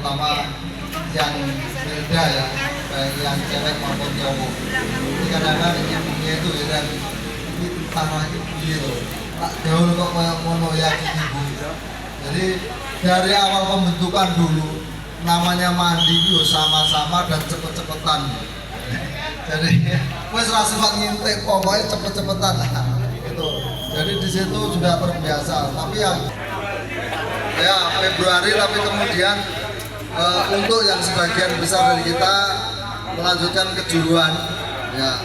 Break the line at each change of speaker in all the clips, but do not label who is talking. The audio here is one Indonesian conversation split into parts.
terutama yang beda ya, baik yang cewek maupun cowok. Ini kadang-kadang ibunya itu ya dan ini tentara gitu. Tak jauh kok kayak mono ya ibu. Jadi dari awal pembentukan dulu namanya mandi itu sama-sama dan cepet-cepetan. Jadi wes rasa ngintek pokoknya cepet-cepetan gitu. Jadi di situ sudah terbiasa. Tapi ya Februari, tapi kemudian untuk yang sebagian besar dari kita melanjutkan kejuruan, ya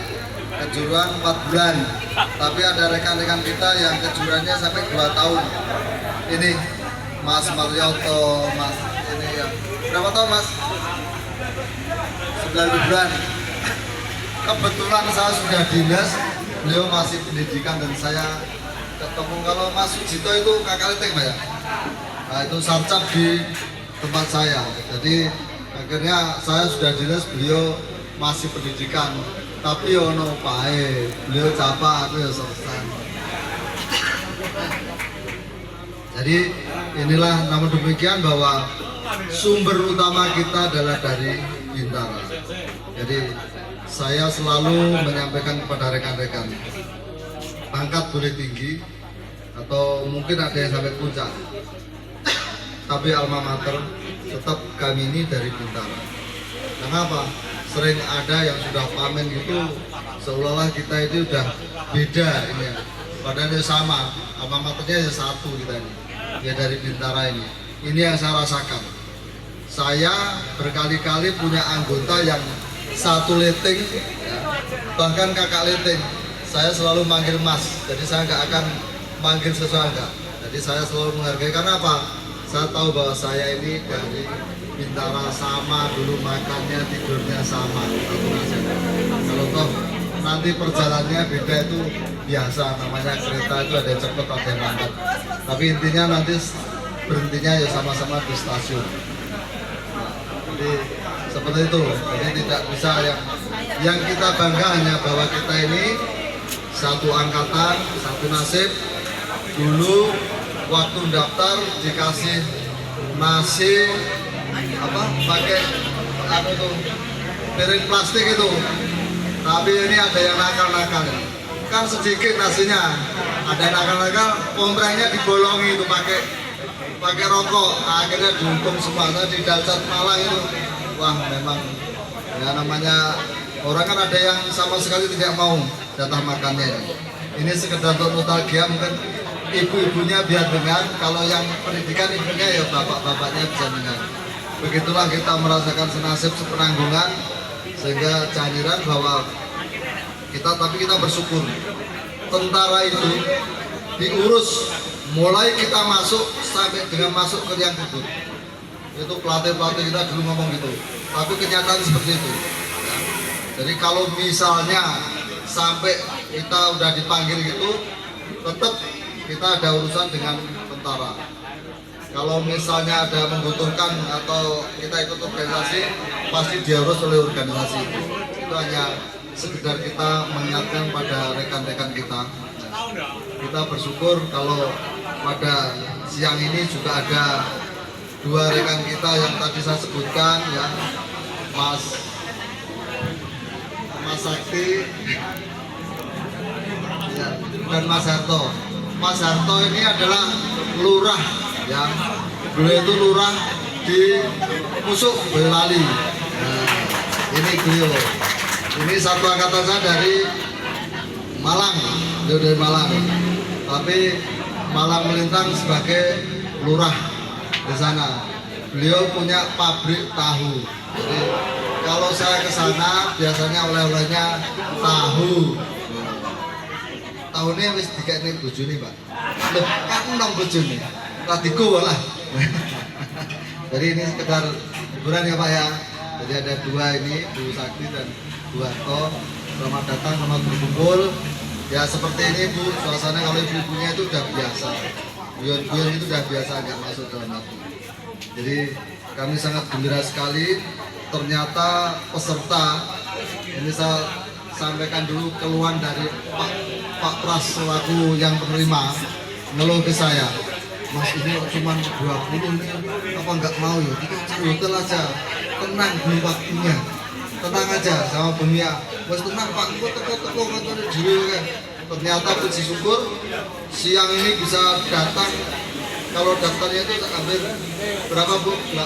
kejuruan 4 bulan. Tapi ada rekan-rekan kita yang kejuruannya sampai 2 tahun. Ini Mas Marioto, Mas ini ya berapa tahun Mas? 9 bulan. Kebetulan saya sudah dinas, beliau masih pendidikan dan saya ketemu. Kalau Mas Sujito itu kakak letek Pak ya? Nah, itu sarcap di tempat saya. Jadi akhirnya saya sudah dinas, beliau masih pendidikan. Tapi ono pae, beliau capa, aku ya selesai. Jadi inilah namun demikian bahwa sumber utama kita adalah dari Bintara. Jadi saya selalu menyampaikan kepada rekan-rekan, pangkat boleh tinggi atau mungkin ada yang sampai puncak, tapi alma mater tetap kami ini dari Bintara. Kenapa? Sering ada yang sudah pamen gitu, seolah-olah kita itu udah beda ini ya. Padahal sama, alma maternya ya satu kita ini, ya dari Bintara ini. Ini yang saya rasakan. Saya berkali-kali punya anggota yang satu leting, ya, bahkan kakak leting. Saya selalu manggil Mas, jadi saya nggak akan manggil sesuatu. Jadi saya selalu menghargai, karena apa? Saya tahu bahwa saya ini dari Bintara, sama dulu makannya, tidurnya sama. Kalau toh nanti perjalanannya beda itu biasa, namanya kereta itu ada yang cepat, ada yang lambat. Tapi intinya nanti berhentinya ya sama-sama di stasiun. Jadi seperti itu. Jadi tidak bisa yang kita bangga hanya bahwa kita ini satu angkatan, satu nasib. Dulu waktu daftar dikasih nasi apa pakai apa tuh piring plastik itu. Tapi ini ada yang nakal-nakal ya. Kan sedikit nasinya. Ada yang nakal-nakal, komprengnya dibolongi itu pakai rokok. Akhirnya dihukum semua. Di Dalcat Malang itu, wah memang ya namanya orang kan ada yang sama sekali tidak mau jatah makannya. Ini sekedar untuk nostalgia, mungkin ibu-ibunya biar dengar. Kalau yang pendidikan ibunya ya bapak-bapaknya bisa dengar. Begitulah kita merasakan senasib sepenanggungan, sehingga kehadiran bahwa tapi kita bersyukur tentara itu diurus mulai kita masuk sampai dengan masuk ke yang kudus. Itu pelatih-pelatih kita dulu ngomong gitu, tapi kenyataan seperti itu ya. Jadi kalau misalnya sampai kita udah dipanggil gitu, tetap kita ada urusan dengan tentara. Kalau misalnya ada membutuhkan atau kita ikut organisasi, pasti diurus oleh organisasi itu. Itu hanya sekedar kita mengingatkan pada rekan-rekan kita. Kita bersyukur kalau pada siang ini juga ada 2 rekan kita yang tadi saya sebutkan ya, Mas Sakti ya, dan Mas Harto. Mas Harto ini adalah lurah yang beliau itu lurah di Musuk Boyolali. Nah, ini beliau. Ini satu angkatan saya dari Malang, beliau dari Malang. Tapi Malang melintang sebagai lurah di sana. Beliau punya pabrik tahu. Jadi kalau saya ke sana biasanya oleh-olehnya tahu. Tahunnya wis dikene bojone, Pak. Loh, aku nang bojone. Radiku lah. Jadi ini sekedar hiburan ya Pak ya. Jadi ada 2 ini, Bu Sakti dan Bu Harto. Selamat datang, selamat berkumpul. Ya seperti ini Bu, suasana kalau ibu-ibunya itu udah biasa. Guyon-guyon itu udah biasa, nggak masuk dalam hati. Jadi kami sangat gembira sekali. Ternyata peserta, ini saya sampaikan dulu keluhan dari Pak Pras selaku yang penerima, ngeluh ke saya. Mas ini cuma 20 nih, apa nggak mau ya? Kita cari hotel aja, tenang belum waktunya. Tenang aja sama Bemia. Mas tenang Pak, kok teko-teko ngatone dhewe kan. Ternyata puji syukur siang ini bisa datang. Kalau daftarnya itu hampir berapa Bu? 81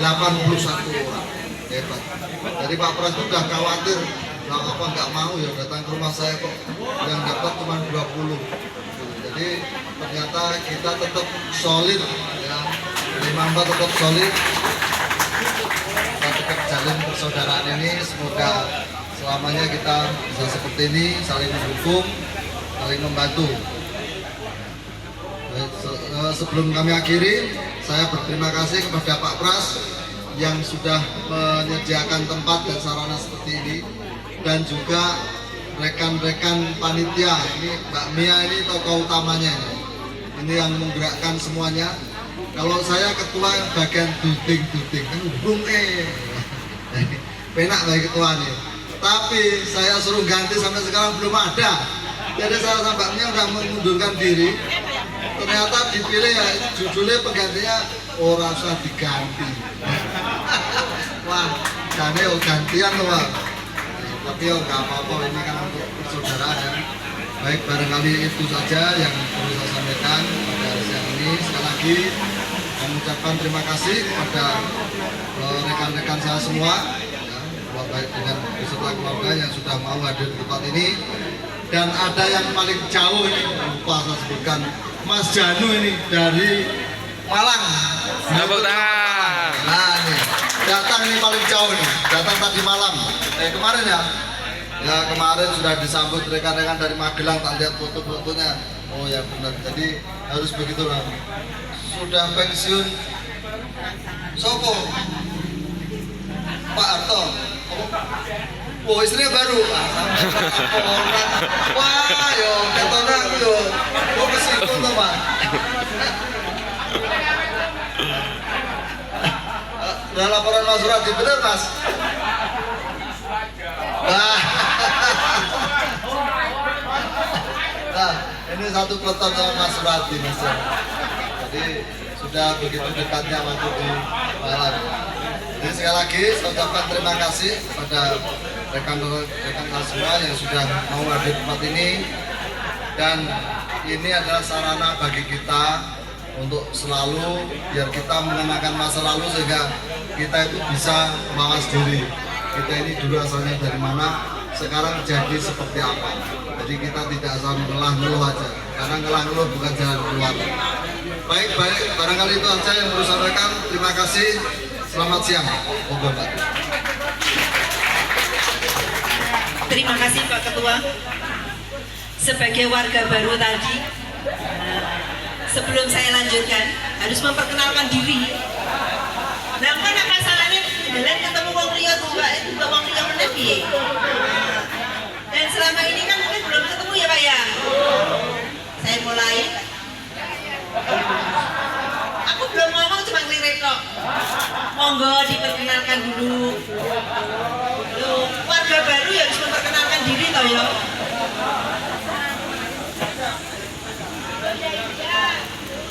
orang. Hebat. Jadi Pak Pras itu udah khawatir, nah, apa nggak mau ya datang ke rumah saya kok yang dapat cuma 20. Jadi ternyata kita tetap solid ya. Dari Mamba tetap solid. Kita tetap jalin persaudaraan ini, semoga selamanya kita bisa seperti ini, saling mendukung, saling membantu. Sebelum kami akhiri, saya berterima kasih kepada Pak Pras yang sudah menyediakan tempat dan sarana seperti ini, dan juga rekan-rekan panitia. Ini Mbak Mia ini tokoh utamanya ini yang menggerakkan semuanya. Kalau saya ketua yang bagian duding kan hubung penak bagi ketua nih, tapi saya suruh ganti sampai sekarang belum ada. Jadi saya sama Mbak Mia udah mengundurkan diri. Ternyata dipilih ya, judulnya penggantinya orang usah diganti. Wah, jadi gantian loh Pak. Tapi nggak apa-apa, ini kan untuk persaudaraan ya. Baik, barangkali itu saja yang perlu saya sampaikan pada siang ini. Sekali lagi saya mengucapkan terima kasih kepada rekan-rekan saya semua ya, baik dengan beserta keluarga yang sudah mau hadir di tempat ini. Dan ada yang paling jauh ini, lupa saya sebutkan, Mas Janu ini dari Malang.
Tepuk tangan.
Nah ini datang ini paling jauh nih, datang tadi malam. Kemarin ya, kemarin sudah disambut rekan-rekan dari Magelang, tak lihat foto-fotonya. Oh ya benar, jadi harus begitu lah. Sudah pensiun. Sopo? Pak Harto. Oh istrinya baru. Wah, yo ketona aku yo. Kok kesitu tuh Pak. Udah laporan Mas Suradi, bener Mas? Nah, ini satu peleton sama Mas Suradi Mas. Jadi sudah begitu dekatnya waktu di Malang. Jadi sekali lagi saya ucapkan terima kasih kepada rekan-rekan semua yang sudah mau hadir di tempat ini, dan ini adalah sarana bagi kita untuk selalu biar kita mengenangkan masa lalu sehingga kita itu bisa mawas diri. Kita ini dulu asalnya dari mana, sekarang jadi seperti apa. Jadi kita tidak asal ngeluh aja, karena ngeluh bukan jalan keluar. Baik, barangkali itu saja yang perlu saya sampaikan. Terima kasih. Selamat siang. Monggo Pak.
Terima kasih Pak Ketua. Sebagai warga baru tadi, sebelum saya lanjutkan harus memperkenalkan diri. Nah, kan apa salahnya kalian ketemu wong liya juga itu wong liya meneh piye? Dan selama ini kan mungkin belum ketemu ya Pak ya. Saya mulai. Aku belum ngomong, cuma ngelirik kok. Monggo diperkenalkan dulu. Loh, warga baru ya harus memperkenalkan diri toh ya.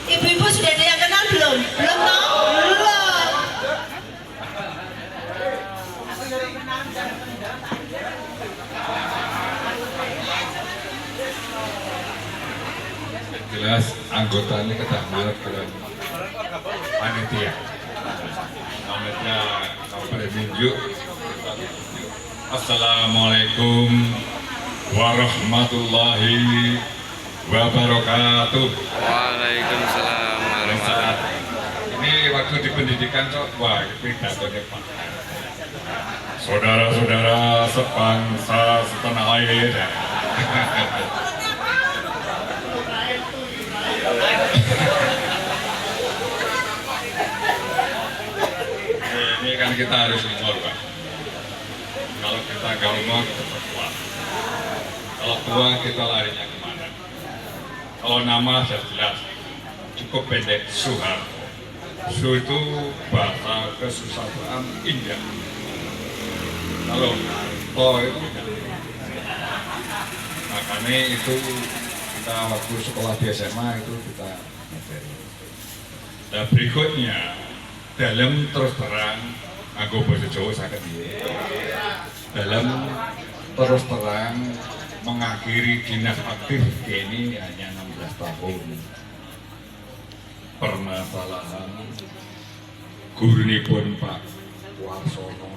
Ibu-ibu sudah ada yang kenal belum? Belum toh? Belum.
Jelas anggotanya kedah marek dengan panitia. Namanya Kabupaten Minjuk. Assalamualaikum warahmatullahi wabarakatuh.
Waalaikumsalam warahmatullahi wabarakatuh.
Ini waktu di pendidikan kok, wah pidatonya Pak. Saudara-saudara sebangsa setanah air. Ini kan kita harus umur Pak. Kalau kita nggak umur, kita tua. Kalau tua kita larinya kemana? Kalau nama sudah jelas, cukup pendek, Soeharto. Su itu bahasa kesusastraan India. Kalau to itu makanya itu kita waktu sekolah di SMA itu kita Nah, berikutnya dalam terus terang aku bahasa Jawa sakit dalam terus terang mengakhiri dinas aktif ini hanya 16 tahun. Permasalahan gurunipun Pak Warsono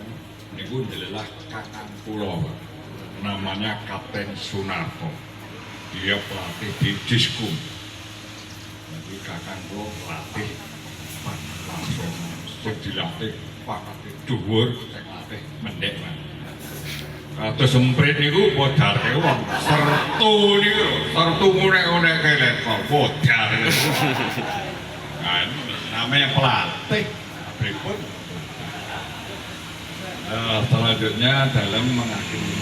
niku adalah kakang kula, namanya Kapten Sunarto. Dia pelatih di Diskum. Jadi kakang kula pelatih Pak Warsono. Sing dilatih Pak Kapten dhuwur, sing latih mendek. Kados semprit niku bodar niku wong sertu niku, sertu ngene-ngene kene kok bodar. Kan namanya pelatih. Berikut selanjutnya dalam mengakhiri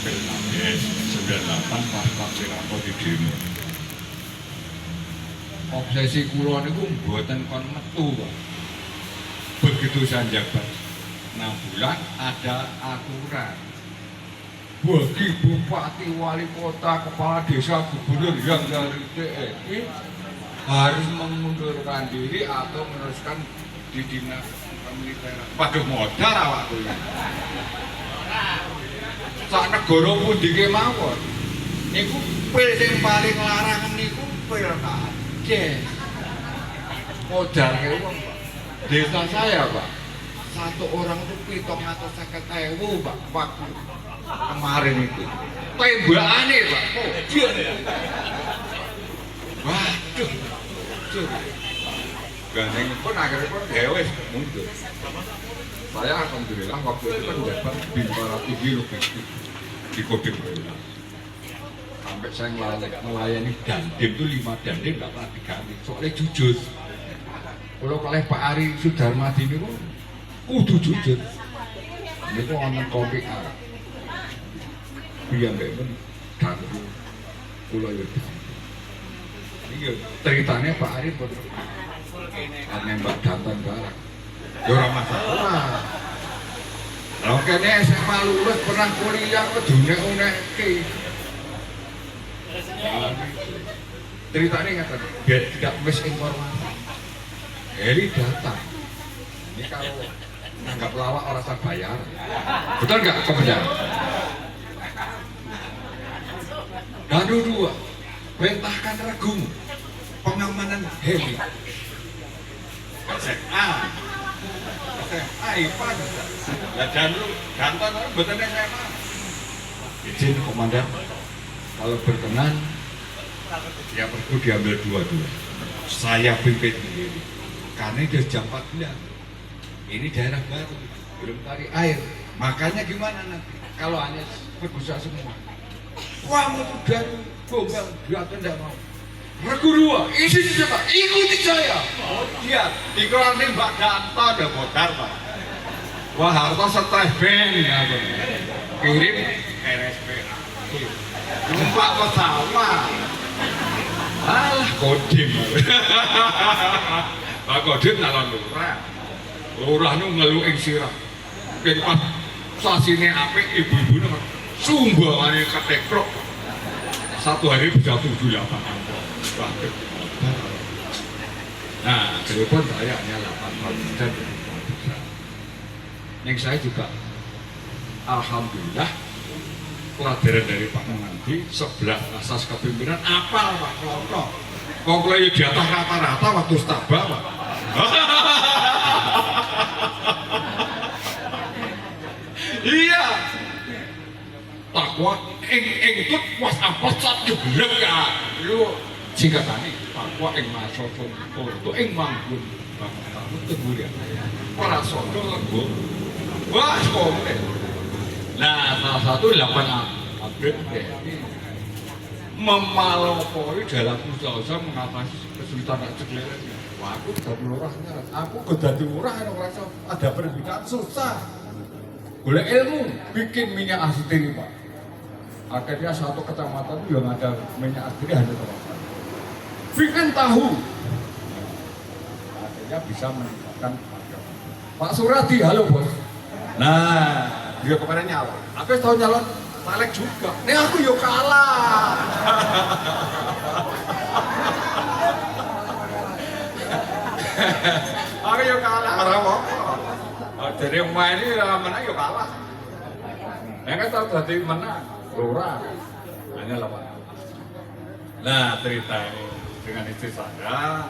Pilkades 98 pas Kapten Sunarto di demo. Obsesi kula niku mboten kon metu, Pak. Begitu saya jabat 6 bulan ada aturan bagi bupati, wali kota, kepala desa, gubernur yang dari TNI harus mengundurkan diri atau meneruskan di dinas militer. Waduh modal awakku ini. Sak negara pundi ki mawon. Niku pil sing paling larang niku pil Kades. Modal ke wong, Pak. Desa saya, Pak. Satu orang itu 750.000, Pak, waktu kemarin itu. Tembakane, Pak. Oh, dia. Waduh. Gandeng pun akhirnya pun dewes mundur. Saya alhamdulillah waktu itu kan dapat Bintara tinggi logistik di Kodim Bola. Sampai saya melayani dandim itu 5 dandim nggak pernah diganti. Soalnya jujur. Kalau oleh Pak Ari Sudarmadi ini kudu jujur. Ini kok orang kopi Arab. Biar memang ganggu pulau itu. Ini ceritanya Pak Ari betul. Nembak jantan barang. Ya ora masalah. Lah kene SMA lulus pernah kuliah kok dunek-unekke. Ceritanya ngaten, biar tidak misinformasi. Heli datang. Ini kalau nanggap lawak orang tak bayar. Betul nggak kebenar? Gadu 2, perintahkan Regumu pengamanan heli. SMA IPAN. Lah jantan mboten SMA. Izin komandan, kalau berkenan ya perlu diambil 2-2. Saya pimpin sendiri. Karena ini jam 14. Ini daerah baru, belum tarik air. Makanya gimana nanti? Kalau hanya berbusa semua. Wah, mau dari gombal, dia tidak mau. Regu 2, isi siapa? Ikuti saya. Oh dia, iklan Mbak Danto ada bodar, Pak. Wah, harta stres ben ya, kirim RSP. Numpak pesawat. Alah, Kodim. Pak Kodim nyalon lurah. Lurah nu ngeluh ing sirah. Yen pas sasine apik ibu-ibu sumbangane ketekrok. 1 hari bisa 7-8. Nah, telepon saya hanya 8 tahun dan yang saya juga alhamdulillah pelajaran dari Pak Menanti 11 asas kepemimpinan apal Pak Kloto. Kok mulai di atas rata-rata waktu stabah, Pak. Iya. Takwa ing was apa sak jeblek ya. Yo singkatane takwa ing masoso itu ing manggun. Kamu tunggu ya. Para sono lego. Wah, kok. Nah, salah satu 8 update memalopori dalam usaha mengatasi kesulitan cekleran. Wah, aku jadi lurahnya. Aku jadi lurah ngerasa ada pendidikan susah. Boleh ilmu bikin minyak asitri, Pak. Akhirnya satu kecamatan itu yang ada minyak asitri hanya terasa. Bikin tahu. Akhirnya bisa meningkatkan harga. Pak Suradi, halo bos. Nah, dia kemarin nyalon. Aku tahu nyalon Malek juga. Nih aku yuk kalah. Aku yo kalah ora apa-apa. Jadi main ini menang yo kalah. Yang kan tahu tadi menang, ora. Hanya lawan. Nah cerita ini dengan istri saya,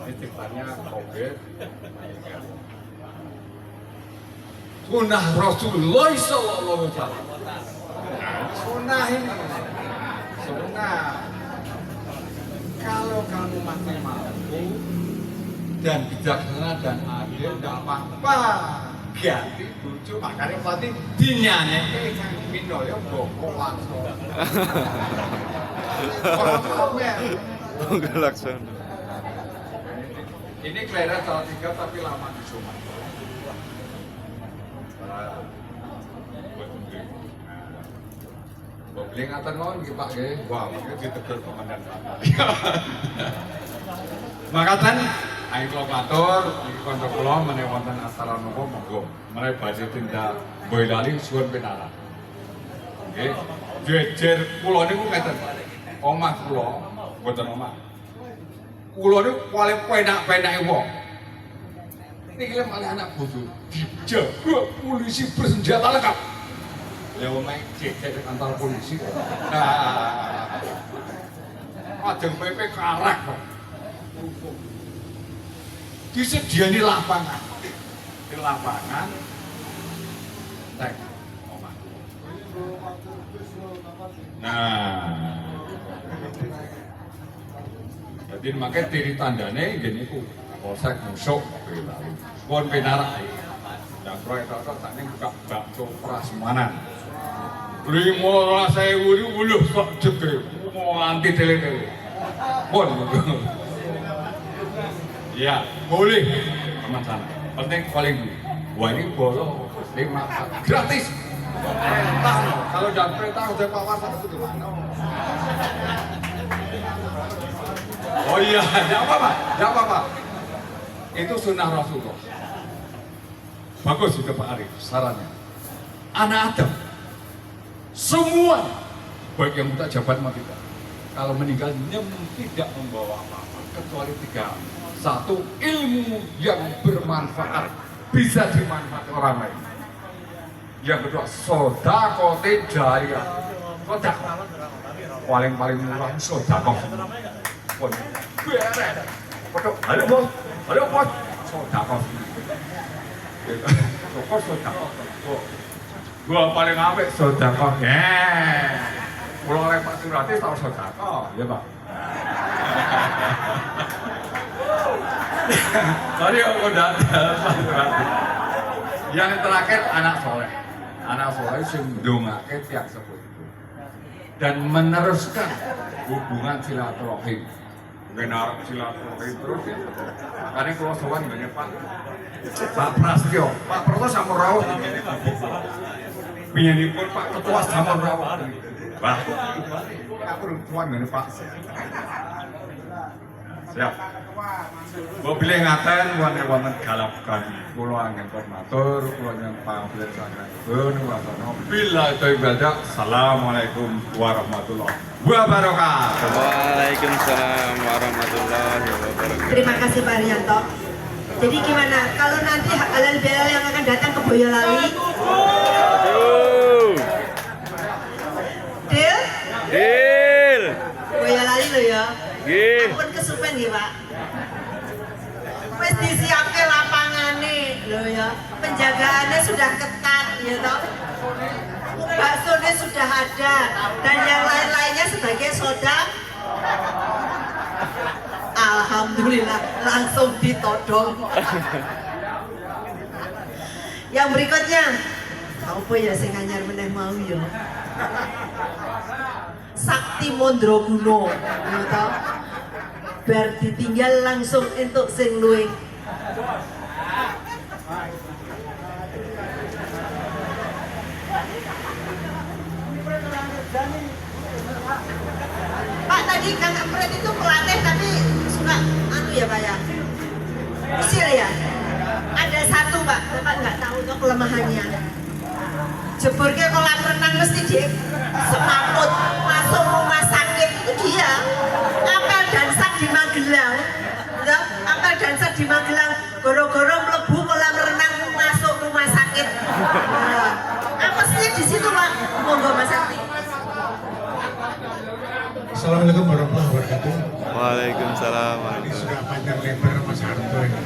istrinya COVID. Sunnah Rasulullah Sallallahu Alaihi Wasallam. Sunnah ini, sunnah. Kalau kamu masih mampu dan bijaksana dan adil, tidak apa-apa. Ganti bucu, makanya berarti dinyanyi kan minol ya boko langsung. Orang komen.
Boko langsung.
Ini kelahiran salah 3 tapi lama di Sumatera. Beli ngatan mau nggih Pak nggih. Wah, mungkin ditegur komandan sana. Makatan ayo kula matur iki kanca kula menawi wonten acara napa monggo. Menawi badhe tindak Boyolali suwun pinara. Nggih. Jejer kula niku ngeten. Omah kula mboten omah. Kula niku paling penak-penake wong. Niki lek malah anak bojo dijaga polisi bersenjata lengkap. Ya main cek antar polisi. Ajeng PP karak kok. Disediani lapangan. Di lapangan tek omah. Nah. Jadi makanya tiri tandane gini ku polsek musuk pun penarak. Dan proyek tak ning buka bakso prasmanan. 15.000 uluh sak jeke mau anti tele-tele. Pun. Ya, boleh. Teman sana. Penting paling wah ini bolo 5 gratis. Kalau jangan perintah udah pawasan itu gimana? Oh iya, enggak apa-apa, enggak apa-apa. Itu sunnah Rasulullah. Bagus itu Pak Arif, sarannya. Anak Adam, semua, baik yang minta jabat maupun tidak, kalau meninggal tidak membawa apa-apa, kecuali 3. 1, ilmu yang bermanfaat, bisa dimanfaatkan orang lain. Yang kedua, sodakote jariyah. Sodakoh, paling murah sodakoh. Beres. Halo bos, halo bos, sodakoh. Sodakoh. Gua paling apik sodakoh. Pulau oleh Pak Surati tahu sodakoh, ya Pak. Sorry aku datang Pak Surati. Yang terakhir anak soleh. Anak soleh sing ndongake tiap sepuh itu dan meneruskan hubungan silaturahim. Benar silaturahim terus ya. Makanya kalau sowan ngene Pak Prasetyo, Pak Proto Sampun rawuh ngene biyenipun Pak Ketua Sampun rawuh. Wah, aku tuan ngene Pak. Siap. Mbok bilih ngaten wonten galap-galap kula anggen matur kula nyuwun pamrih saking wasana bila ibadah. Assalamualaikum warahmatullahi wabarakatuh.
Waalaikumsalam warahmatullahi wabarakatuh.
Terima kasih Pak Arianto. Jadi gimana kalau nanti halal bihalal yang akan datang ke Boyolali? Deal?
Deal.
Boyolali lo ya.
Nggih.
Ampun kesupen nggih, Pak. Wis disiapke lapangane lho ya. Penjagaannya sudah ketat ya toh. Baksonya sudah ada dan yang lain-lainnya sebagai soda. Alhamdulillah langsung ditodong. Yang berikutnya apa ya sing anyar meneh mau ya. Sakti Mondraguna ya toh. Bar ditinggal langsung entuk sing luwih. Pak tadi Kang Amret itu pelatih tapi suka ya Pak ya? Usil ya? Ada satu Pak, Bapak nggak tahu tuh kelemahannya. Jebur ke kolam renang mesti dia semaput masuk rumah sakit itu dia. Apel dan sak di Magelang, apel dan sak di
Waduh.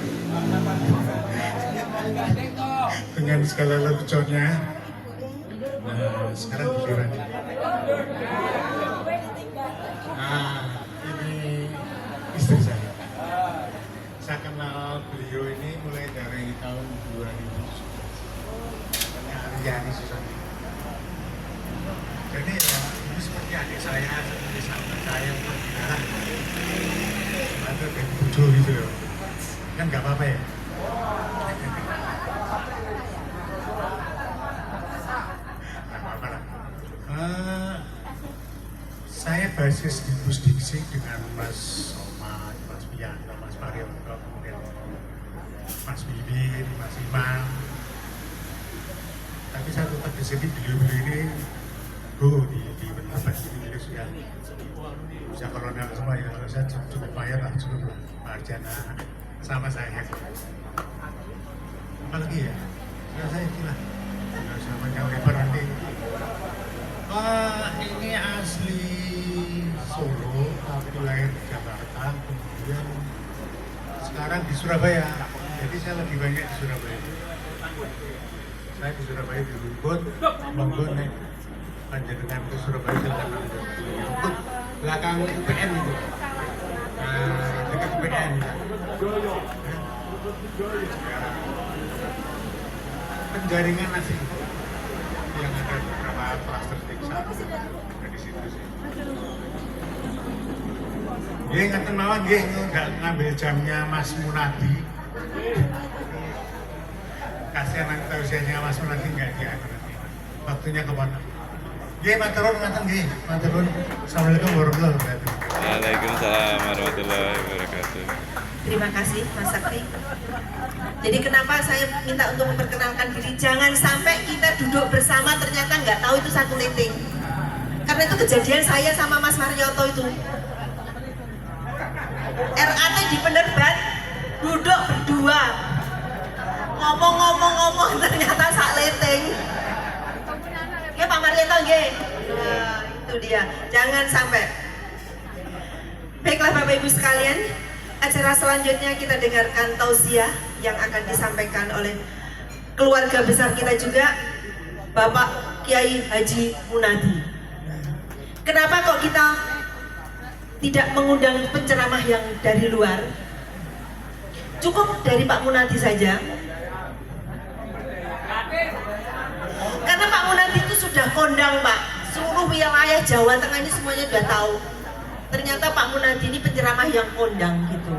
Dengan segala leluconnya, sekarang giliran. Nah, ini istri saya. Saya kenal beliau ini mulai dari tahun 2017. Namanya Aryani Susani. Jadi ya, ini seperti adik saya, seperti sahabat saya, ada kayak bujo gitu ya. Kan nggak apa-apa ya. Nggak apa-apa lah. Saya basis di Pusdiksi dengan Mas Somad, Mas Pianto, Mas Parioto, kemudian Mas Bibin, Mas Imam. Tapi saya tetap di sini beliau-beliau ini di tempat ini beliau sudah bisa kolonel semua ya. Kalau saya cukup bayar lah, cukup Marjana sama saya. Apalagi ya, saya itulah. Nggak usah panjang lebar nanti. Ini asli Solo, aku lahir di Jakarta, kemudian sekarang di Surabaya. Jadi saya lebih banyak di Surabaya. Saya di Surabaya di Rungkut, Bangkut, Panjenengan ke Surabaya silakan nonton. Rungkut, belakang UPN itu, dekat UPN. Penjaringan nasi yang ada beberapa klaster desa dari situ sih. Dia ngatain mawon, dia nggak ngambil jamnya Mas Munadi. Kasihan nanti usianya Mas Munadi nggak diatur nanti. Waktunya kemana? Dia maturun ngatain dia, maturun. Assalamualaikum warahmatullahi wabarakatuh.
Waalaikumsalam warahmatullahi wabarakatuh.
Terima kasih Mas Sakti. Jadi kenapa saya minta untuk memperkenalkan diri? Jangan sampai kita duduk bersama ternyata nggak tahu itu satu liting. Karena itu kejadian saya sama Mas Marioto itu. RAT di Penerbat duduk berdua, ngomong ternyata sak liting. Ya Pak Marioto nggih. Nah, itu dia. Jangan sampai. Baiklah Bapak Ibu sekalian, acara selanjutnya kita dengarkan tausiah yang akan disampaikan oleh keluarga besar kita juga, Bapak Kiai Haji Munadi. Kenapa kok kita tidak mengundang penceramah yang dari luar? Cukup dari Pak Munadi saja. Karena Pak Munadi itu sudah kondang Pak, seluruh wilayah Jawa Tengah ini semuanya sudah tahu. Ternyata Pak Munadi ini penceramah yang kondang gitu.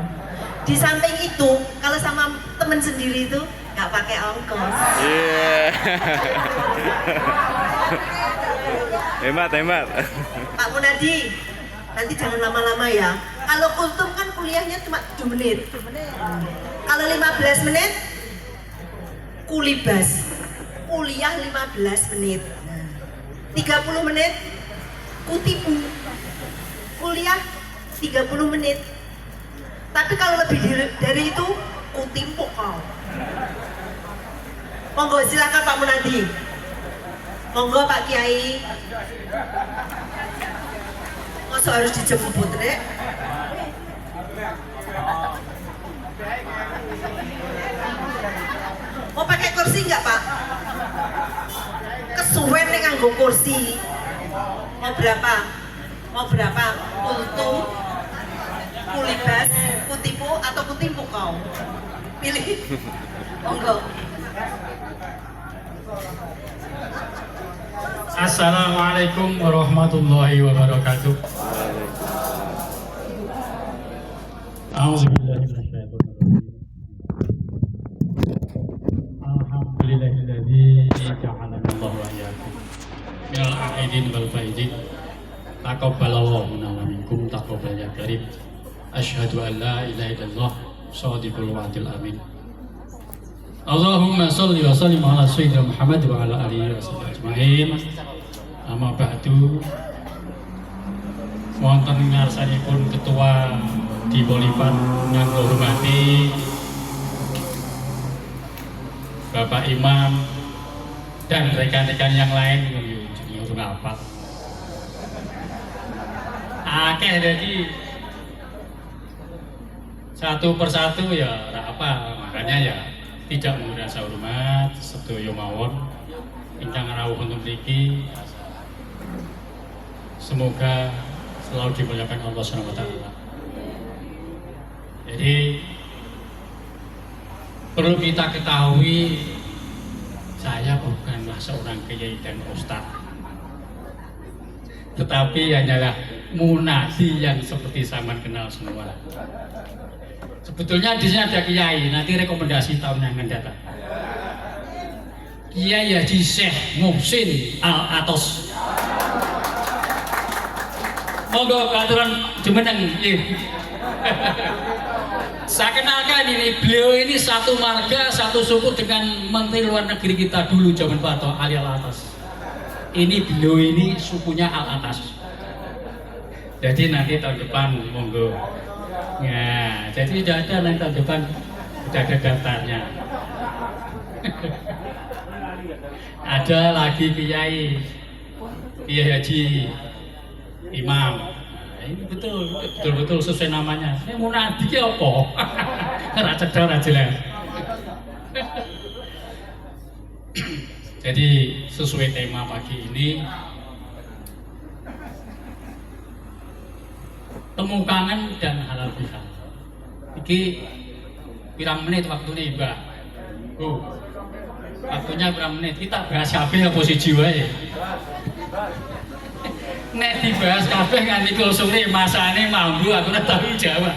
Di samping itu, kalau sama teman sendiri itu nggak pakai ongkos.
Iya. Hemat.
Pak Munadi, nanti jangan lama-lama ya. Kalau kultum kan kuliahnya cuma 7 menit. Kalau 15 menit, kulibas. Kuliah 15 menit. 30 menit, kutipu. Kuliah 30 menit. Tapi kalau lebih dari itu, kutimpuk kau. Monggo silakan Pak Munadi. Monggo Pak Kiai. Masa harus dijemput, Rek? Mau pakai kursi nggak Pak? Kesuwen nih nganggo kursi. Mau berapa? Kultum, kulibas, kutipu atau kutimpu kau? Pilih. Monggo.
Assalamualaikum warahmatullahi wabarakatuh. A'udzubillahi minasyaitonirrajim. Alhamdulillahilladzi ja'alana Allahu wa iyyakum minal a'idin wal faizin. Taqabbalallahu minna wa minkum taqabbal ya karim. Asyhadu an la ilaha illallah shadiqul wa'dil amin. Allahumma sholli wa sallim ala sayyidina Muhammad wa ala alihi wa sahbihi ajmain. Amma ba'du. Wonten ngarsanipun ketua di Polipan yang kula hormati Bapak Imam dan rekan-rekan yang lain jenenge ngapal. Akeh jadi satu persatu ya ora apa, makanya ya tidak merasa hormat sedaya mawon ingkang rawuh wonten mriki. Semoga selalu dimuliakan Allah Subhanahu wa taala. Jadi perlu kita ketahui, saya bukanlah seorang kiai dan ustadz, tetapi hanyalah munadi yang seperti zaman kenal semua. Sebetulnya di sini ada kiai, nanti rekomendasi tahun yang akan datang. Kiai Haji Syekh Muhsin Al-Atos. Monggo katuran jumeneng. Saya kenalkan ini, beliau ini satu marga, satu suku dengan Menteri Luar Negeri kita dulu zaman Pak Harto, Ali Al-Atas. Ini beliau ini sukunya Al-Atas. Jadi nanti tahun depan monggo. Ya, jadi sudah ada nanti tahun depan sudah ada daftarnya. Ada lagi Kiai Haji Imam. Ini betul sesuai namanya. Ini munadi ki apa? Ora cedhak ora jelas. Jadi sesuai tema pagi ini, temu kangen dan halal bihalal. Iki pirang menit waktunya Mbak? Waktunya pirang menit? Kita bahas kabeh apa siji wae? Nek dibahas kabeh nganti sore masane mambu aku ora tahu jawab.